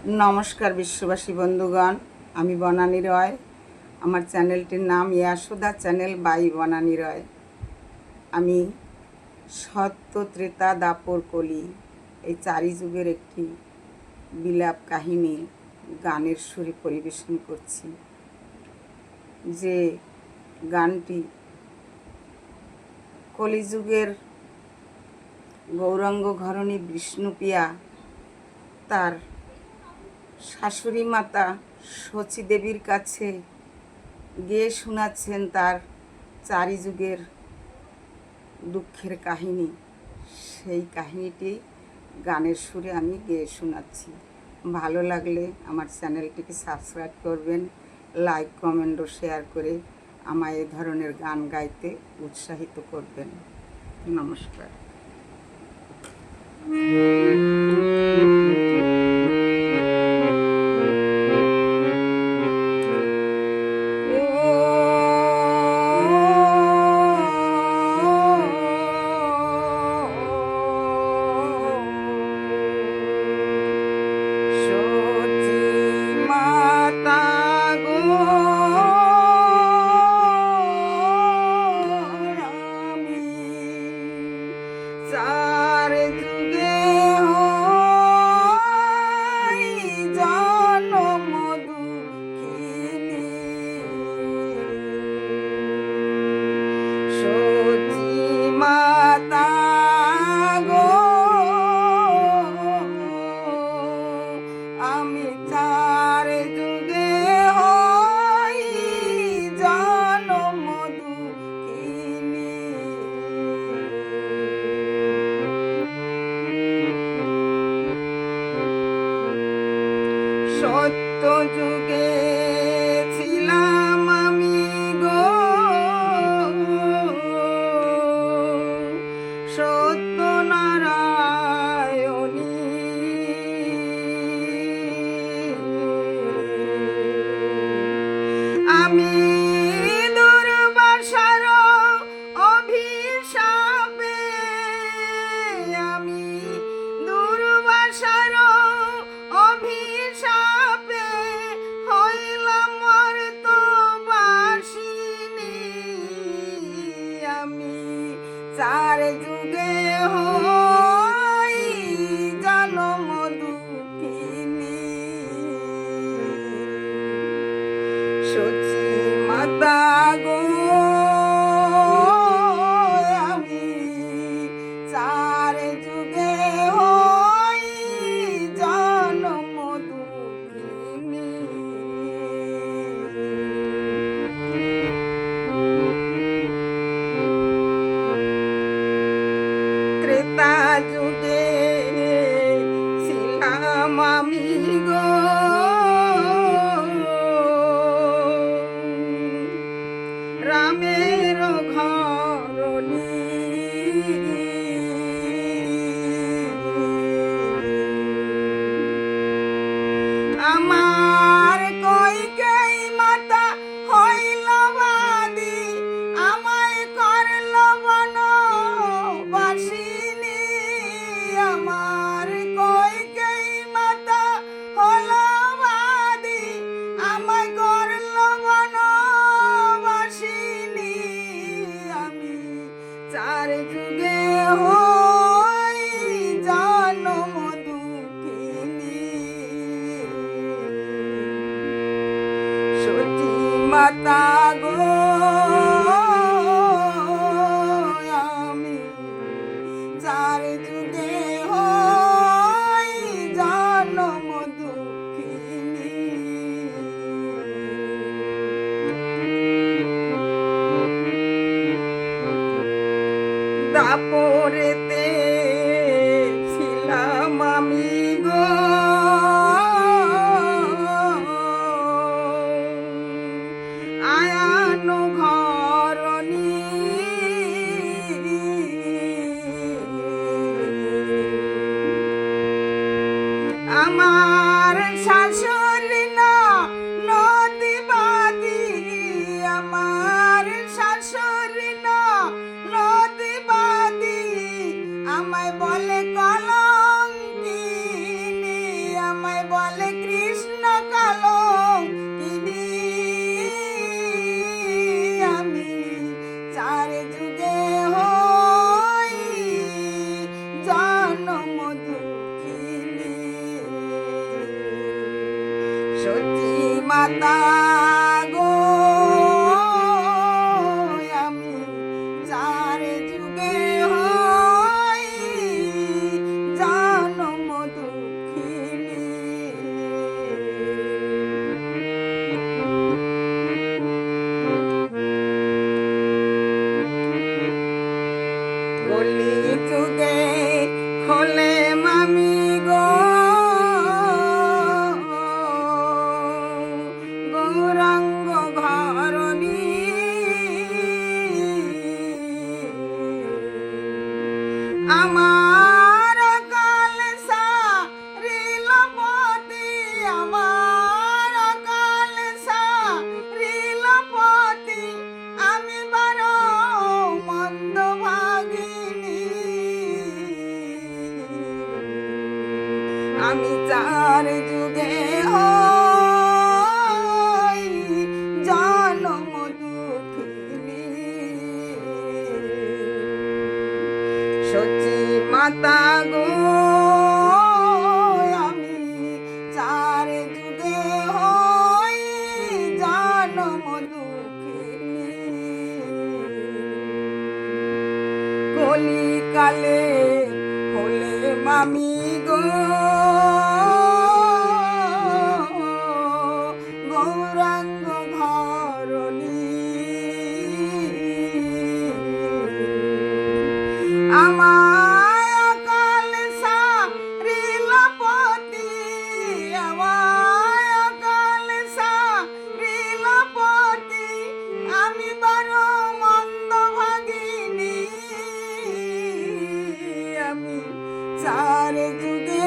নমস্কার বিশ্ববাসী বন্ধুগণ, আমি বনানী রয়। আমার চ্যানেলটির নাম ইয়াশোদা চ্যানেল বাই বনানী রয়। আমি সত্য ত্রেতা দাপর কলি এই চারি যুগের একটি বিলাপ কাহিনী গানের সুরে পরিবেশন করছি। যে গানটি কলিযুগের গৌরাঙ্গ ঘরণী বিষ্ণুপ্রিয়া তার শাশুড়ি মাতা শচী দেবীর কাছে গেয়ে শোনাচ্ছেন তার চারি যুগের দুঃখের কাহিনী। সেই কাহিনীটি গানের সুরে আমি গেয়ে শোনাচ্ছি। ভালো লাগলে আমার চ্যানেলটিকে সাবস্ক্রাইব করবেন, লাইক কমেন্ট ও শেয়ার করে আমায় এই ধরনের গান গাইতে উৎসাহিত করবেন। নমস্কার। সত্য যুগে ছিলাম আমি গো, সত্য নারায়ণী। আমি দুর্বাসার অভিশাপে, আমি দুর্বাসার অভিশাপে হইলাম মর্তবাসিনী। আমি চার যুগে হই জনম দুঃখিনী। শচী মাতা গো, আমি চার যুগে হই জনম দুঃখিনী। ত্রেতা যুগে ছিলাম আমি গো, রামের ঘরণী। আমার কইকেয়ী মাতা হইল বাদী, আমায় করল বনবাসিনী। আমার কইকেয়ী মাতা হল বাদী, আমায় করল বনবাসিনী। আমি চার যুগে হই জনম দুঃখিনী। সতী মাতা গো, আমি চার যুগে হই জনম দুঃখিনী। দাপরেতে ছিলাম আমি গো, আয়ান ঘরণী। আমার শাশুড়ি নদীবাদী, আমার শাশুড়ি নদীবাদী। আমায় বলে কলঙ্কিনী, আমায় বলে মাতা গো আমি চার যুগে হই জনম দুঃখিনী। কলি যুগে হলে মামি গো গৌরাঙ্গ ঘরণী আমার কাল সারিলপতি আমার কাল সারিলপতি আমি বড় মন্দ ভাগিনী আমি চার যুগে হই জনম দুঃখিনী। সচি মাতা গো আমি চার যুগে হই জনম দুঃখিনী। কলিকালে হলে মামি গো গৌরাঙ্গ ঘরণী আমার কাল সারিলপতি আমার কাল সারিলপতি আমি বড় মন্দ ভাগিনী আমি চার যুগে